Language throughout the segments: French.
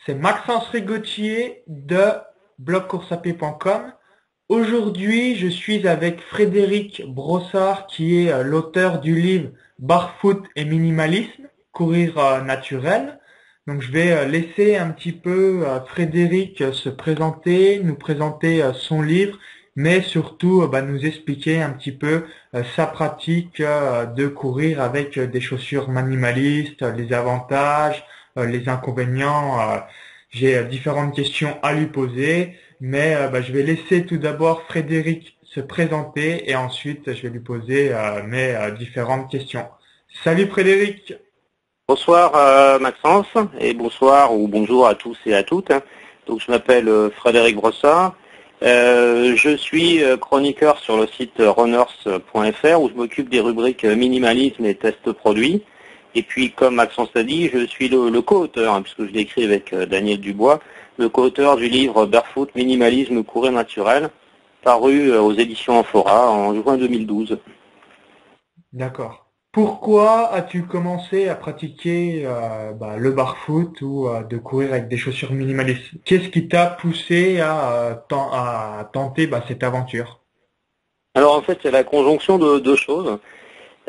C'est Maxence Rigotier de blogcoursapied.com. Aujourd'hui, je suis avec Frédéric Brossard qui est l'auteur du livre Barfoot et minimalisme, courir naturel. Donc je vais laisser un petit peu Frédéric se présenter, nous présenter son livre, mais surtout nous expliquer un petit peu sa pratique de courir avec des chaussures minimalistes, les avantages, les inconvénients. J'ai différentes questions à lui poser, mais je vais laisser tout d'abord Frédéric se présenter et ensuite je vais lui poser mes différentes questions. Salut Frédéric. Bonsoir Maxence et bonsoir ou bonjour à tous et à toutes. Donc je m'appelle Frédéric Brossard. Je suis chroniqueur sur le site runners.fr où je m'occupe des rubriques minimalisme et test produits. Et puis comme Maxence l'a dit, je suis le co-auteur, puisque je l'ai écrit avec Daniel Dubois, le co-auteur du livre Barfoot, minimalisme, courir naturel, paru aux éditions Amphora en juin 2012. D'accord. Pourquoi as-tu commencé à pratiquer le barfoot ou de courir avec des chaussures minimalistes? Qu'est-ce qui t'a poussé à tenter cette aventure? Alors en fait, c'est la conjonction de deux choses.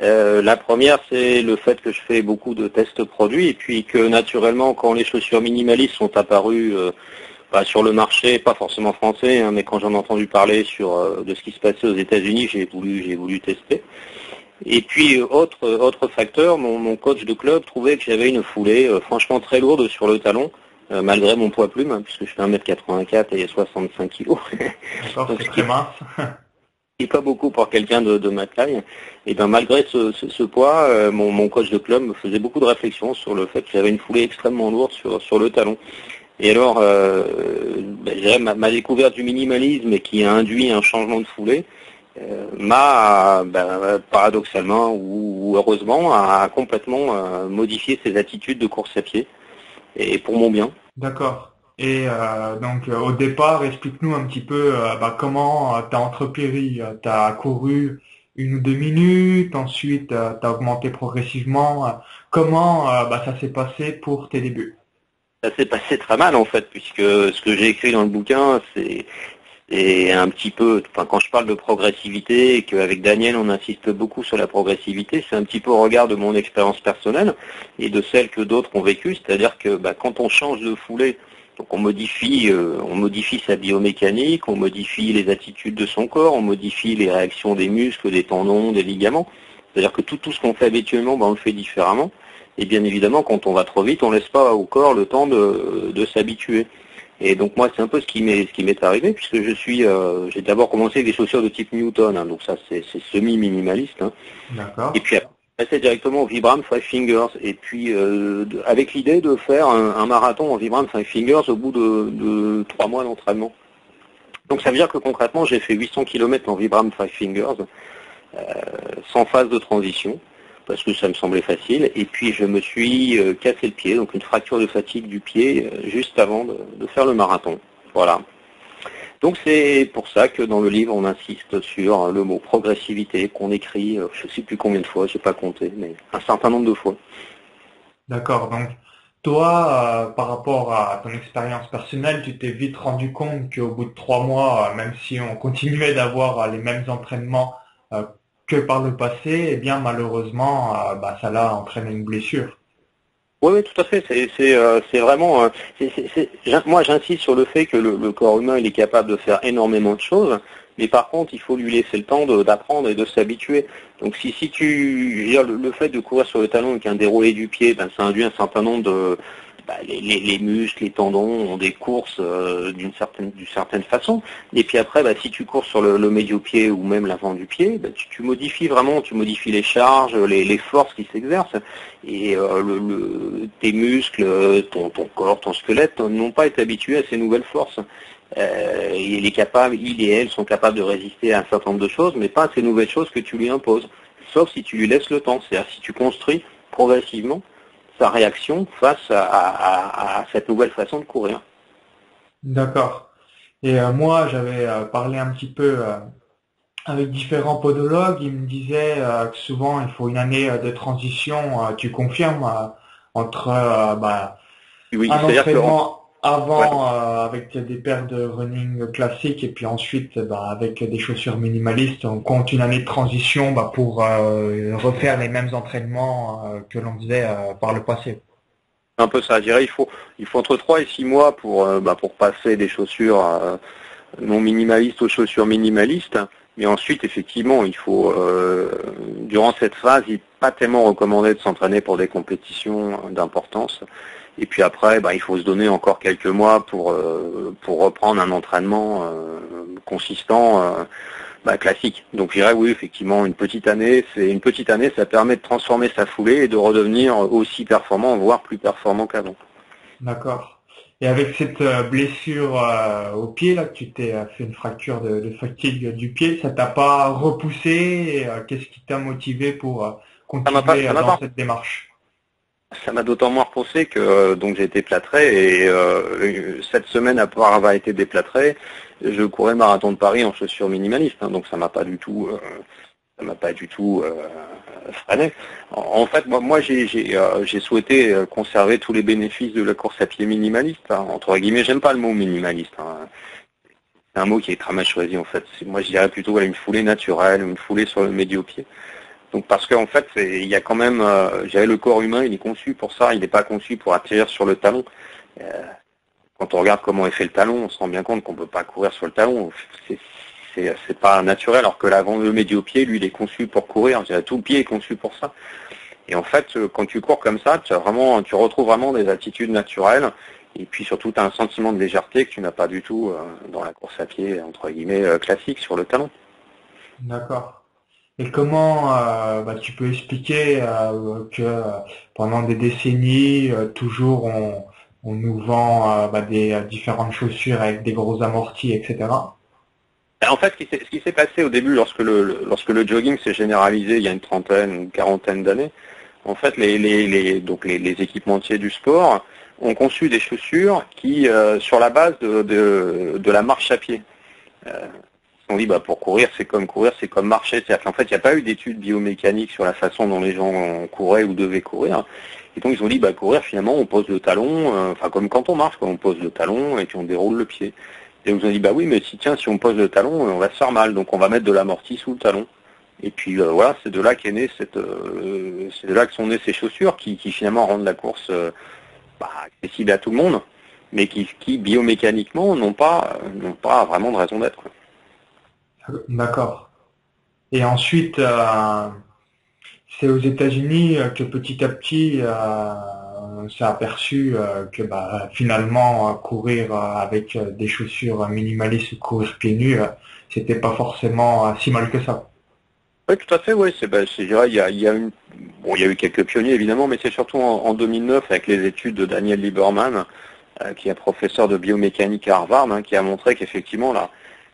La première, c'est le fait que je fais beaucoup de tests produits et puis que naturellement, quand les chaussures minimalistes sont apparues sur le marché, pas forcément français, mais quand j'en ai entendu parler de ce qui se passait aux États-Unis, j'ai voulu tester. Et puis autre facteur, mon coach de club trouvait que j'avais une foulée franchement très lourde sur le talon, malgré mon poids plume, puisque je fais 1m84 et 65 kg. D'accord, Donc c'est ce qui très mince. n'est pas beaucoup pour quelqu'un de ma taille. Et bien malgré ce poids, mon coach de club me faisait beaucoup de réflexions sur le fait que j'avais une foulée extrêmement lourde sur le talon. Et alors, je dirais ma découverte du minimalisme et qui a induit un changement de foulée, m'a paradoxalement ou heureusement a complètement modifié ses attitudes de course à pied et pour mon bien. D'accord. Et au départ, explique-nous un petit peu comment t'as entrepris. T'as couru 1 ou 2 minutes, ensuite t'as augmenté progressivement. Comment ça s'est passé pour tes débuts? Ça s'est passé très mal en fait, puisque ce que j'ai écrit dans le bouquin, c'est un petit peu, quand je parle de progressivité et qu'avec Daniel on insiste beaucoup sur la progressivité, c'est un petit peu au regard de mon expérience personnelle et de celle que d'autres ont vécue, c'est-à-dire que quand on change de foulée, donc on modifie sa biomécanique, on modifie les attitudes de son corps, on modifie les réactions des muscles, des tendons, des ligaments, c'est-à-dire que tout ce qu'on fait habituellement, on le fait différemment. Et bien évidemment, quand on va trop vite, on laisse pas au corps le temps de s'habituer. Et donc moi, c'est un peu ce qui m'est arrivé, puisque j'ai d'abord commencé avec des chaussures de type Newton, donc ça c'est semi-minimaliste. D'accord. Et puis après, passer directement au Vibram Five Fingers, et puis avec l'idée de faire un marathon en Vibram Five Fingers au bout de 3 mois d'entraînement. Donc ça veut dire que concrètement, j'ai fait 800 km en Vibram Five Fingers, sans phase de transition, parce que ça me semblait facile, et puis je me suis cassé le pied, donc une fracture de fatigue du pied, juste avant de faire le marathon. Voilà. Donc c'est pour ça que dans le livre, on insiste sur le mot progressivité, qu'on écrit, je ne sais plus combien de fois, je n'ai pas compté, mais un certain nombre de fois. D'accord. Donc, toi, par rapport à ton expérience personnelle, tu t'es vite rendu compte qu'au bout de 3 mois, même si on continuait d'avoir les mêmes entraînements euh, que par le passé, eh bien malheureusement, ça l'a entraîné une blessure. Oui, oui, tout à fait. C'est vraiment. Moi, j'insiste sur le fait que le corps humain, il est capable de faire énormément de choses, mais par contre, il faut lui laisser le temps d'apprendre et de s'habituer. Donc, si je veux dire, le fait de courir sur le talon avec un déroulé du pied, ça induit un certain nombre de les muscles, les tendons ont des courses d'une certaine façon. Et puis après, si tu cours sur le médio-pied ou même l'avant du pied, tu modifies vraiment, tu modifies les charges, les forces qui s'exercent. Et tes muscles, ton corps, ton squelette n'ont pas été habitués à ces nouvelles forces. Il et elle sont capables de résister à un certain nombre de choses, mais pas à ces nouvelles choses que tu lui imposes. Sauf si tu lui laisses le temps, c'est-à-dire si tu construis progressivement sa réaction face à cette nouvelle façon de courir. D'accord. Et moi, j'avais parlé un petit peu avec différents podologues. Ils me disaient que souvent, il faut une année de transition. Tu confirmes entre Oui, un c'est-à-dire que entraînement. Ouais. avant avec des paires de running classiques et puis ensuite avec des chaussures minimalistes, on compte une année de transition pour refaire les mêmes entraînements que l'on faisait par le passé. Un peu ça, je dirais, il faut entre 3 et 6 mois pour passer des chaussures non minimalistes aux chaussures minimalistes. Mais ensuite, effectivement, il faut, durant cette phase, il n'est pas tellement recommandé de s'entraîner pour des compétitions d'importance. Et puis après, il faut se donner encore quelques mois pour reprendre un entraînement consistant, classique. Donc je dirais oui, effectivement, une petite année, ça permet de transformer sa foulée et de redevenir aussi performant, voire plus performant qu'avant. D'accord. Et avec cette blessure au pied là, que tu t'es fait une fracture de fatigue du pied, ça t'a pas repoussé et, qu'est-ce qui t'a motivé pour continuer Ça m'a dans pas cette démarche? Ça m'a d'autant moins repoussé que donc j'ai été plâtré et cette semaine après avoir été déplâtré, je courais le marathon de Paris en chaussures minimalistes, hein, donc ça m'a pas du tout freiné. En fait, moi j'ai souhaité conserver tous les bénéfices de la course à pied minimaliste, hein, entre guillemets. J'aime pas le mot minimaliste, hein. C'est un mot qui est très mal choisi en fait. Moi je dirais plutôt une foulée naturelle, une foulée sur le médio-pied. Donc parce qu'en fait, il y a quand même, le corps humain, il est conçu pour ça, il n'est pas conçu pour atterrir sur le talon. Euh, Quand on regarde comment est fait le talon, on se rend bien compte qu'on ne peut pas courir sur le talon. C'est pas naturel, alors que l'avant, le médio-pied, lui, il est conçu pour courir. Je dirais, tout le pied est conçu pour ça. Et en fait, quand tu cours comme ça, tu retrouves vraiment des attitudes naturelles. Et puis surtout, tu as un sentiment de légèreté que tu n'as pas du tout dans la course à pied, entre guillemets, classique sur le talon. D'accord. Et comment tu peux expliquer que pendant des décennies, toujours on nous vend des différentes chaussures avec des gros amortis, etc. En fait, ce qui s'est passé au début, lorsque le jogging s'est généralisé il y a une trentaine ou une quarantaine d'années, en fait, les équipementiers du sport ont conçu des chaussures qui, sur la base de la marche à pied. Euh, on dit pour courir, c'est comme marcher. C'est-à-dire qu'en fait, il n'y a pas eu d'études biomécaniques sur la façon dont les gens couraient ou devaient courir. Et donc ils ont dit courir finalement on pose le talon, comme quand on marche, on pose le talon et puis on déroule le pied. Et ils ont dit oui mais si on pose le talon, on va se faire mal, donc on va mettre de l'amorti sous le talon. Et puis voilà, c'est de là qu'est né c'est de là que sont nées ces chaussures qui finalement rendent la course accessible à tout le monde, mais qui biomécaniquement n'ont pas vraiment de raison d'être. D'accord. Et ensuite, c'est aux États-Unis que petit à petit, on s'est aperçu que finalement courir avec des chaussures minimalistes ou courir pieds nus, c'était pas forcément si mal que ça. Oui, tout à fait, oui. Je dirais, il y a eu quelques pionniers évidemment, mais c'est surtout en 2009 avec les études de Daniel Lieberman, qui est professeur de biomécanique à Harvard, hein, qui a montré qu'effectivement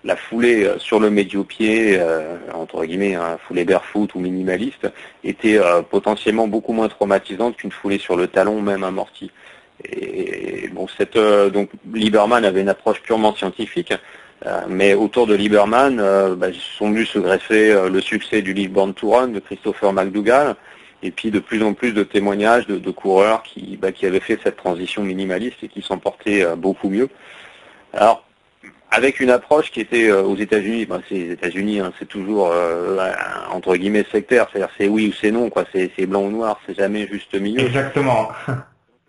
la foulée sur le médio-pied, entre guillemets, foulée barefoot ou minimaliste, était potentiellement beaucoup moins traumatisante qu'une foulée sur le talon, même amorti. Et bon, donc Lieberman avait une approche purement scientifique. Mais autour de Lieberman, sont venus se greffer le succès du livre Born to Run de Christopher McDougall, et puis de plus en plus de témoignages de coureurs qui avaient fait cette transition minimaliste et qui s'en portaient beaucoup mieux. Alors, avec une approche qui était aux États-Unis, c'est les États-Unis, hein, c'est toujours entre guillemets sectaire, c'est-à-dire c'est oui ou c'est non, quoi, c'est blanc ou noir, c'est jamais juste milieu. Exactement.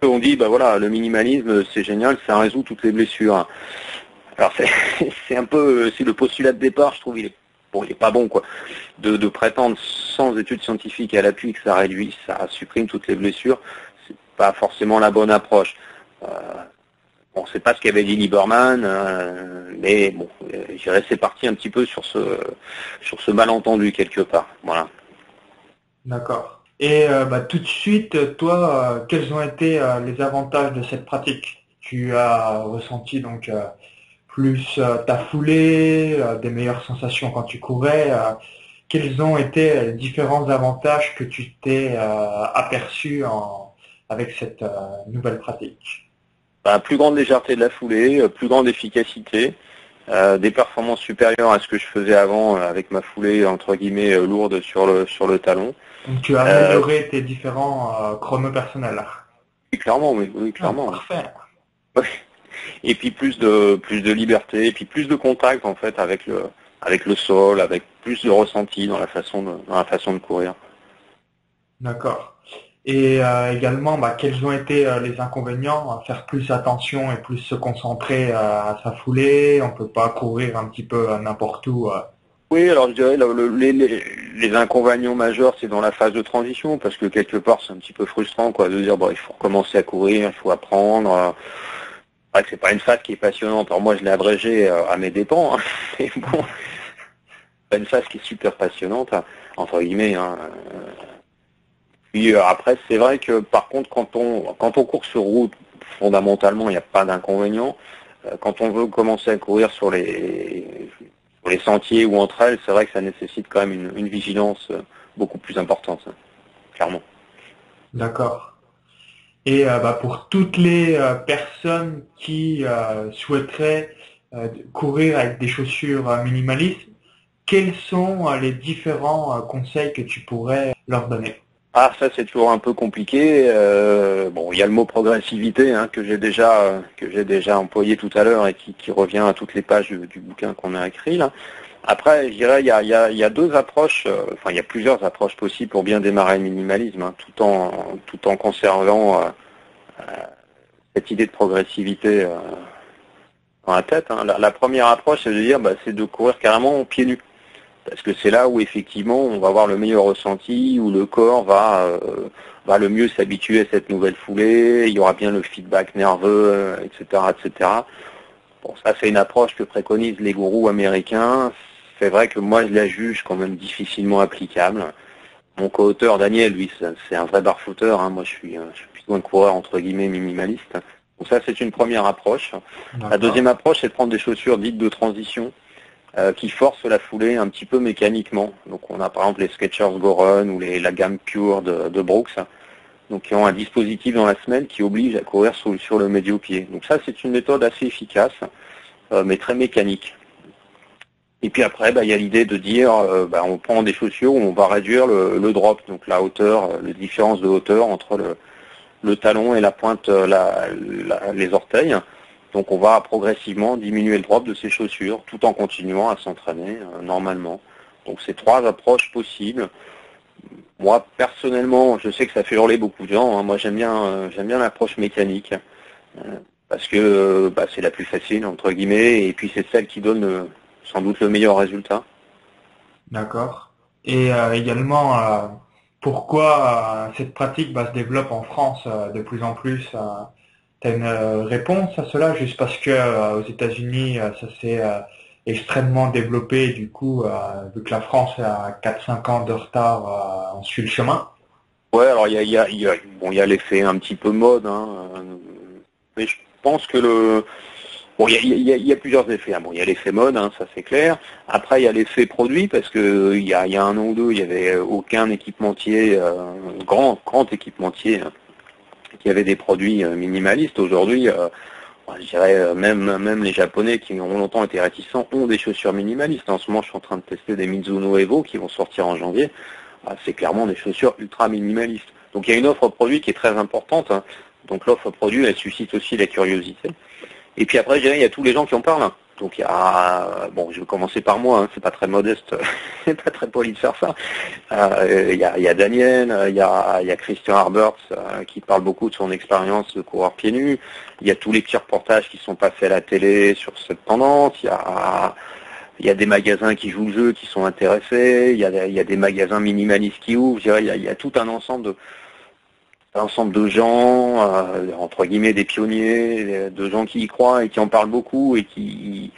On dit voilà, le minimalisme c'est génial, ça résout toutes les blessures. Alors c'est un peu c'est le postulat de départ, je trouve il est pas bon quoi, de prétendre sans études scientifiques à l'appui que ça supprime toutes les blessures, c'est pas forcément la bonne approche. Bon, c'est pas ce qu'avait dit Lieberman, mais bon, je dirais c'est parti un petit peu sur ce malentendu quelque part. Voilà. D'accord. Et tout de suite, toi, quels ont été les avantages de cette pratique? Tu as ressenti donc plus ta foulée, des meilleures sensations quand tu courais. Quels ont été les différents avantages que tu t'es aperçu avec cette nouvelle pratique? Plus grande légèreté de la foulée, plus grande efficacité, des performances supérieures à ce que je faisais avant avec ma foulée entre guillemets lourde sur le talon. Donc tu as amélioré tes différents chronos personnels. Oui, clairement, oui, Ah, clairement. parfait. Oui. et puis plus de liberté, et puis plus de contact en fait avec le sol, avec plus de ressenti dans la façon de courir. D'accord. Et également, quels ont été les inconvénients à faire plus attention et plus se concentrer à sa foulée? On peut pas courir un petit peu n'importe où. Oui, alors je dirais les inconvénients majeurs, c'est dans la phase de transition, parce que quelque part c'est un petit peu frustrant quoi, de dire il faut recommencer à courir, il faut apprendre. C'est vrai que c'est pas une phase qui est passionnante. Alors moi je l'ai abrégé à mes dépens, hein. Mais bon, c'est pas une phase qui est super passionnante, hein, entre guillemets. Hein. Puis après c'est vrai que par contre quand on court sur route, fondamentalement il n'y a pas d'inconvénient. Quand on veut commencer à courir sur les sentiers ou entre elles, c'est vrai que ça nécessite quand même une vigilance beaucoup plus importante, hein, clairement. D'accord. Et pour toutes les personnes qui souhaiteraient courir avec des chaussures minimalistes, quels sont les différents conseils que tu pourrais leur donner? Ah, ça c'est toujours un peu compliqué. Bon, il y a le mot progressivité hein, que j'ai déjà employé tout à l'heure et qui revient à toutes les pages du bouquin qu'on a écrit là. Après, je dirais il y a deux approches, il y a plusieurs approches possibles pour bien démarrer le minimalisme, hein, tout en conservant cette idée de progressivité dans la tête. Hein. La première approche, c'est de dire, c'est de courir carrément pieds nus. Parce que c'est là où effectivement on va avoir le meilleur ressenti, où le corps va le mieux s'habituer à cette nouvelle foulée, il y aura bien le feedback nerveux, etc., etc. Bon, ça c'est une approche que préconisent les gourous américains. C'est vrai que moi je la juge quand même difficilement applicable. Mon co-auteur Daniel, lui, c'est un vrai barfooteur. Hein. Moi je suis plutôt un coureur entre guillemets minimaliste. Donc ça c'est une première approche. La deuxième approche c'est de prendre des chaussures dites de transition. Qui force la foulée un petit peu mécaniquement. Donc on a par exemple les Skechers Go Run ou la gamme Pure de Brooks, donc qui ont un dispositif dans la semelle qui oblige à courir sur le médio-pied. Donc ça c'est une méthode assez efficace, mais très mécanique. Et puis après, il y a l'idée de dire, on prend des chaussures où on va réduire le drop, donc la hauteur, la différence de hauteur entre le talon et la pointe, les orteils. Donc on va progressivement diminuer le drop de ces chaussures tout en continuant à s'entraîner normalement. Donc c'est trois approches possibles. Moi personnellement, je sais que ça fait hurler beaucoup de gens. Hein. Moi j'aime bien l'approche mécanique parce que c'est la plus facile entre guillemets et puis c'est celle qui donne sans doute le meilleur résultat. D'accord. Et également, pourquoi cette pratique se développe en France de plus en plus? T'as une réponse à cela, juste parce que aux États-Unis, ça s'est extrêmement développé, du coup, vu que la France a 4-5 ans de retard, on suit le chemin. Ouais, alors il y a l'effet un petit peu mode, hein, mais je pense que bon, il y a plusieurs effets. Hein. Bon, il y a l'effet mode, hein, ça c'est clair. Après, il y a l'effet produit, parce que il y a un an ou deux, il n'y avait aucun équipementier, grand équipementier, hein, qui avait des produits minimalistes. Aujourd'hui, je dirais même les Japonais qui ont longtemps été réticents ont des chaussures minimalistes. En ce moment, je suis en train de tester des Mizuno Evo qui vont sortir en janvier. C'est clairement des chaussures ultra minimalistes. Donc il y a une offre produit qui est très importante. Hein. Donc l'offre produit, elle suscite aussi la curiosité. Et puis après, je dirais, il y a tous les gens qui en parlent. Hein. Donc il y a, bon, je vais commencer par moi, hein, c'est pas très modeste, c'est pas très poli de faire ça. Il y a Daniel, il y a Christian Harbert qui parle beaucoup de son expérience de coureur pieds nus. Il y a tous les petits reportages qui sont passés à la télé sur cette tendance. Il y a des magasins qui jouent le jeu, qui sont intéressés. Il y a des magasins minimalistes qui ouvrent. Je dirais, il y a tout un ensemble de gens, entre guillemets des pionniers, de gens qui y croient et qui en parlent beaucoup et qui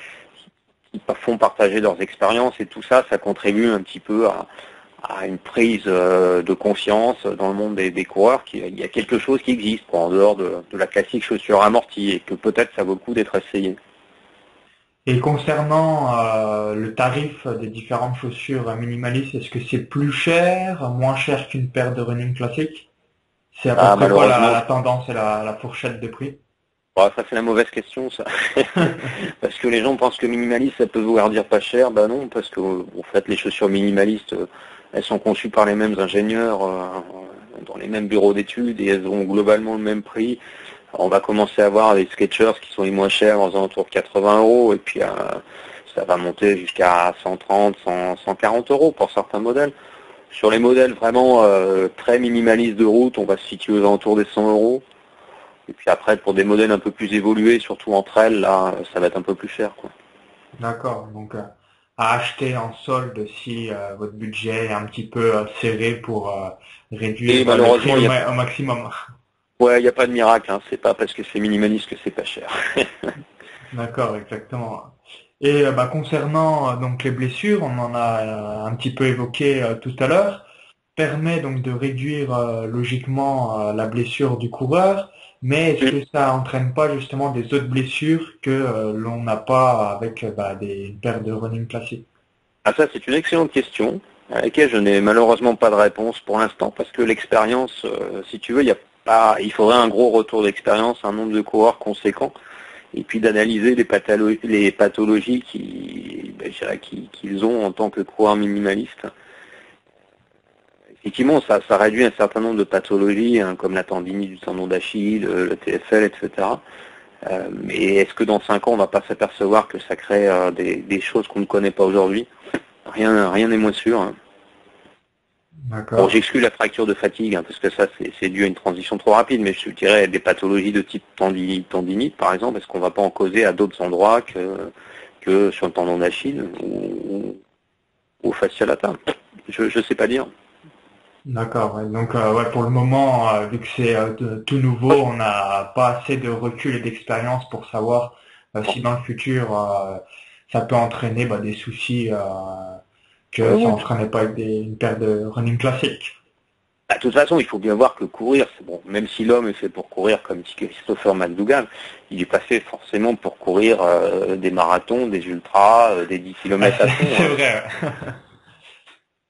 font partager leurs expériences. Et tout ça, ça contribue un petit peu à une prise de confiance dans le monde des coureurs, qu'il y a quelque chose qui existe, quoi, en dehors de la classique chaussure amortie, et que peut-être ça vaut le coup d'être essayé. Et concernant le tarif des différentes chaussures minimalistes, est-ce que c'est plus cher, moins cher qu'une paire de running classique? C'est à peu près quoi Malheureusement, la tendance et la fourchette de prix? ça c'est la mauvaise question, ça. Parce que les gens pensent que minimaliste, ça peut vouloir dire pas cher. Bah non, parce que en fait, les chaussures minimalistes, elles sont conçues par les mêmes ingénieurs, dans les mêmes bureaux d'études, et elles ont globalement le même prix. On va commencer à voir les Skechers qui sont les moins chers aux alentours de 80 euros et puis ça va monter jusqu'à 130, 140 euros pour certains modèles. Sur les modèles vraiment très minimalistes de route, on va se situer aux alentours des 100 euros. Et puis après, pour des modèles un peu plus évolués, surtout entre elles, là, ça va être un peu plus cher, quoi. D'accord. Donc à acheter en solde si votre budget est un petit peu serré pour Et réduire le prix malheureusement, au maximum. ouais, il n'y a pas de miracle, hein. C'est pas parce que c'est minimaliste que c'est pas cher. D'accord, exactement. Et concernant donc les blessures, on en a un petit peu évoqué tout à l'heure, permet donc de réduire logiquement la blessure du coureur, mais est-ce que ça entraîne pas justement des autres blessures que l'on n'a pas avec une paire de running classiques? Ah, ça, c'est une excellente question à laquelle je n'ai malheureusement pas de réponse pour l'instant parce que l'expérience, si tu veux, il faudrait un gros retour d'expérience, un nombre de coureurs conséquent et puis d'analyser les pathologies je dirais qu'ils ont en tant que coureurs minimalistes. Effectivement, ça réduit un certain nombre de pathologies, hein, comme la tendinite du tendon d'Achille, le TFL, etc. Mais est-ce que dans 5 ans, on ne va pas s'apercevoir que ça crée des choses qu'on ne connaît pas aujourd'hui? Rien n'est moins sûr, hein. Bon, D'accord. j'exclus la fracture de fatigue, hein, parce que ça, c'est dû à une transition trop rapide, mais je dirais des pathologies de type tendinite, par exemple, est-ce qu'on ne va pas en causer à d'autres endroits que sur le tendon d'Achille ou au fascia latin? Je ne sais pas dire. D'accord. Ouais. Donc ouais, pour le moment, vu que c'est tout nouveau, on n'a pas assez de recul et d'expérience pour savoir si dans le futur ça peut entraîner des soucis que Oui, ça oui. entraînait pas avec une paire de running classique. Bah, de toute façon, il faut bien voir que courir, c'est bon. Même si l'homme est fait pour courir comme dit Christopher McDougall, il n'est pas fait forcément pour courir des marathons, des ultras, des 10 km à fond, C'est hein. vrai.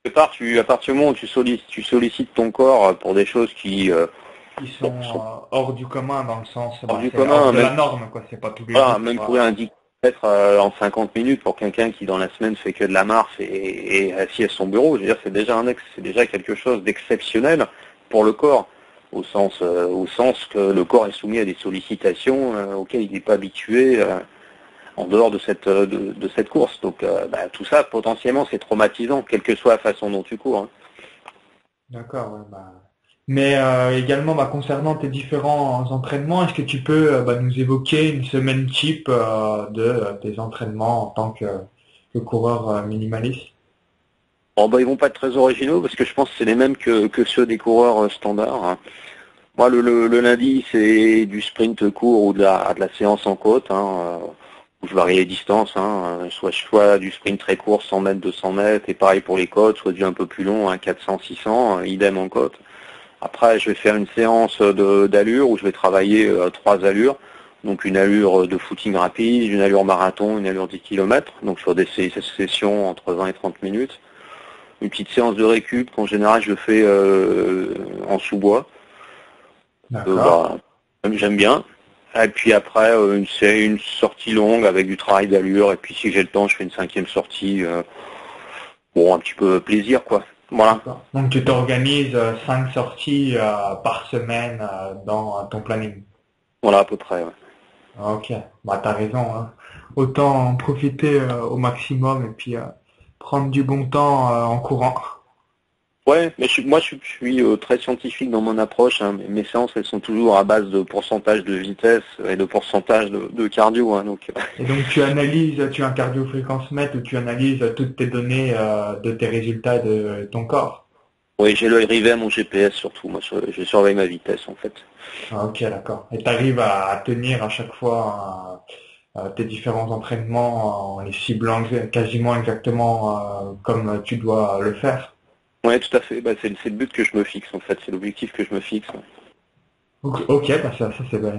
Quelque part, à partir du moment où tu sollicites ton corps pour des choses qui Ils bon, sont sont hors du commun dans le sens, hors du c'est hors commun, de la norme, quoi. C'est pas tous les voilà, jours. même courir un 10 km en 50 minutes pour quelqu'un qui dans la semaine fait que de la marche et est assis à son bureau, je veux dire, c'est déjà quelque chose d'exceptionnel pour le corps, au sens que le corps est soumis à des sollicitations auxquelles il n'est pas habitué en dehors de cette course. Donc tout ça, potentiellement, c'est traumatisant, quelle que soit la façon dont tu cours, hein. D'accord, ouais, Mais également, concernant tes différents entraînements, est-ce que tu peux nous évoquer une semaine type de tes entraînements en tant que coureur minimaliste? Bon, ils vont pas être très originaux parce que je pense que c'est les mêmes que ceux des coureurs standards, hein. Moi, le lundi, c'est du sprint court ou de la séance en côte, hein, où je varie les distances, hein, soit du sprint très court, 100 mètres, 200 mètres, et pareil pour les côtes, soit du un peu plus long, hein, 400, 600, idem en côte. Après, je vais faire une séance d'allure où je vais travailler 3 allures, donc une allure de footing rapide, une allure marathon, une allure 10 km, donc sur des sessions entre 20 et 30 minutes. Une petite séance de récup qu'en général je fais en sous-bois. D'accord. J'aime bien. Et puis après, c'est une sortie longue avec du travail d'allure. Et puis si j'ai le temps, je fais une 5e sortie. Bon, un petit peu plaisir, quoi. Voilà. D'accord. Donc tu t'organises 5 sorties par semaine dans ton planning. Voilà à peu près, ouais. Ok, t'as raison, hein. Autant en profiter au maximum et puis prendre du bon temps en courant. Ouais, mais je suis très scientifique dans mon approche, hein. Mes séances, elles sont toujours à base de pourcentage de vitesse et de pourcentage de cardio, hein, donc. Et donc tu as un cardio-fréquence-mètre où tu analyses toutes tes données de tes résultats de ton corps. Oui, j'ai l'œil rivé à mon GPS surtout. Moi, je surveille ma vitesse, en fait. Ah, ok, d'accord. Et tu arrives à tenir à chaque fois tes différents entraînements en les ciblant quasiment exactement comme tu dois le faire. Ouais, tout à fait. C'est le but que je me fixe, en fait. C'est l'objectif que je me fixe. Ok,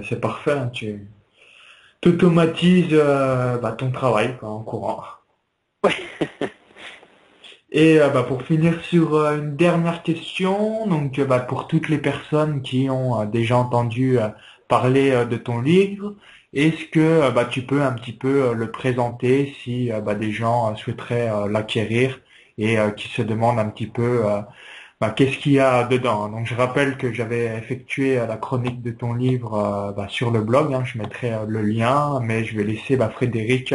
c'est parfait, hein. Tu automatises ton travail quoi, en courant. Et pour finir sur une dernière question, donc pour toutes les personnes qui ont déjà entendu parler de ton livre, est-ce que tu peux un petit peu le présenter si des gens souhaiteraient l'acquérir et qui se demandent un petit peu qu'est-ce qu'il y a dedans. Donc je rappelle que j'avais effectué la chronique de ton livre sur le blog, hein, je mettrai le lien, mais je vais laisser Frédéric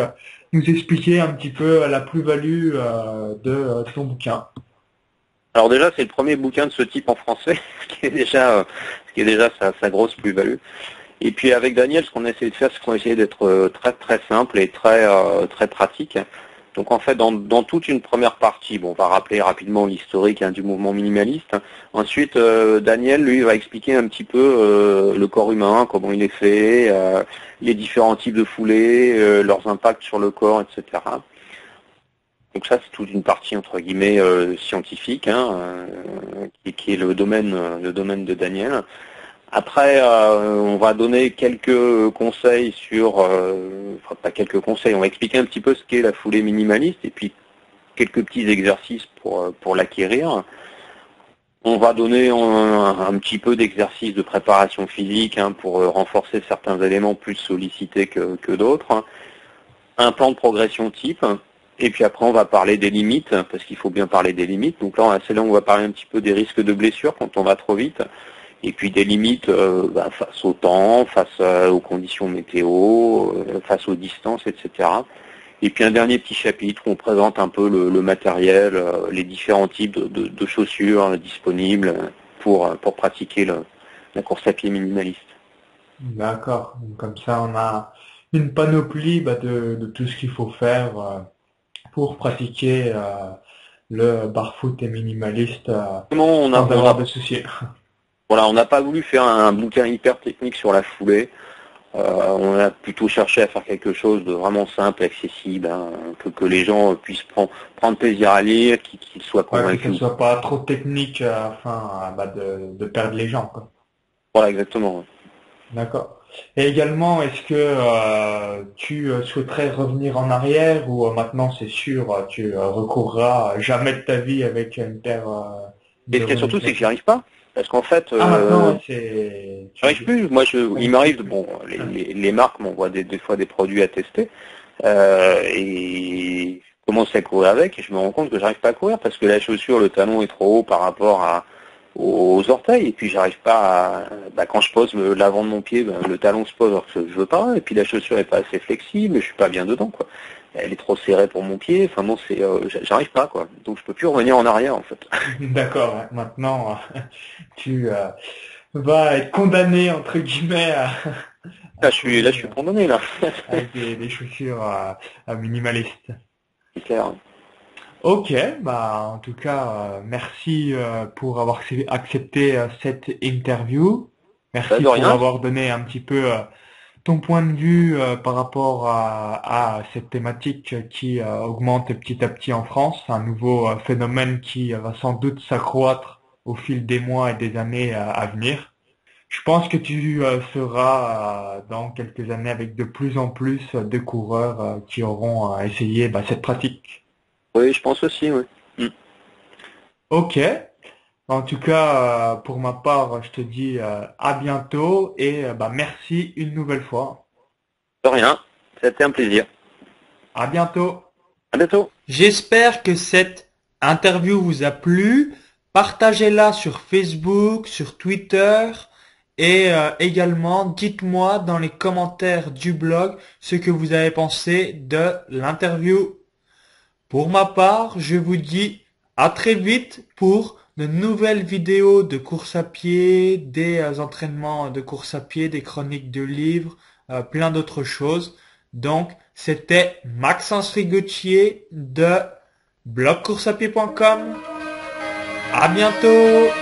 nous expliquer un petit peu la plus-value de ton bouquin. Alors déjà, c'est le premier bouquin de ce type en français, ce qui est déjà sa grosse plus-value. Et puis avec Daniel, ce qu'on a essayé de faire, c'est qu'on a essayé d'être très très simple et très pratique. Donc en fait, dans toute une première partie, bon, on va rappeler rapidement l'historique du mouvement minimaliste. Ensuite, Daniel, lui, va expliquer un petit peu le corps humain, comment il est fait, les différents types de foulées, leurs impacts sur le corps, etc. Donc ça, c'est toute une partie entre guillemets scientifique, qui est le domaine de Daniel. Après, on va donner quelques conseils enfin pas quelques conseils, on va expliquer un petit peu ce qu'est la foulée minimaliste et puis quelques petits exercices pour l'acquérir. On va donner un petit peu d'exercices de préparation physique pour renforcer certains éléments plus sollicités que d'autres. Un plan de progression type. Et puis après, on va parler des limites, parce qu'il faut bien parler des limites. Donc là, c'est là où on va parler un petit peu des risques de blessure quand on va trop vite. Et puis des limites face au temps, face aux conditions météo, face aux distances, etc. Et puis un dernier petit chapitre où on présente un peu le matériel, les différents types de chaussures disponibles pour pratiquer la course à pied minimaliste. D'accord. Donc, comme ça, on a une panoplie de tout ce qu'il faut faire pour pratiquer le barfoot et minimaliste On sans avoir de soucis. Voilà, on n'a pas voulu faire un bouquin hyper technique sur la foulée. On a plutôt cherché à faire quelque chose de vraiment simple, accessible, que les gens puissent prendre plaisir à lire, qu'ils soient convaincus. Que ce soit pas trop technique afin de perdre les gens, quoi. Voilà, exactement. D'accord. Et également, est-ce que tu souhaiterais revenir en arrière ou maintenant c'est sûr, tu recourras jamais de ta vie avec une paire Et ce qu'il y a surtout, c'est que j'y arrive pas. Parce qu'en fait, maintenant, c'est... j'arrive plus. Moi, il m'arrive, bon, les marques m'envoient des fois des produits à tester. Et je commence à courir avec et je me rends compte que j'arrive pas à courir parce que la chaussure, le talon est trop haut par rapport aux orteils et puis j'arrive pas quand je pose l'avant de mon pied, le talon se pose alors que je veux pas et puis la chaussure est pas assez flexible, je suis pas bien dedans quoi. Elle est trop serrée pour mon pied, enfin bon j'arrive pas quoi. Donc je peux plus revenir en arrière en fait. D'accord, ouais. Maintenant tu vas être condamné entre guillemets Là je suis condamné là. avec des chaussures minimalistes. C'est clair. Ok, en tout cas, merci pour avoir accepté cette interview. Merci De pour rien. avoir donné un petit peu ton point de vue par rapport à cette thématique qui augmente petit à petit en France, un nouveau phénomène qui va sans doute s'accroître au fil des mois et des années à venir. Je pense que tu seras dans quelques années avec de plus en plus de coureurs qui auront essayé cette pratique. Oui, je pense aussi, oui. Ok. En tout cas, pour ma part, je te dis à bientôt et merci une nouvelle fois. De rien. C'était un plaisir. À bientôt. À bientôt. J'espère que cette interview vous a plu. Partagez-la sur Facebook, sur Twitter et également dites-moi dans les commentaires du blog ce que vous avez pensé de l'interview. Pour ma part, je vous dis à très vite pour de nouvelles vidéos de course à pied, des entraînements de course à pied, des chroniques de livres, plein d'autres choses. Donc, c'était Maxence Rigotier de blogcourseapied.com. À bientôt!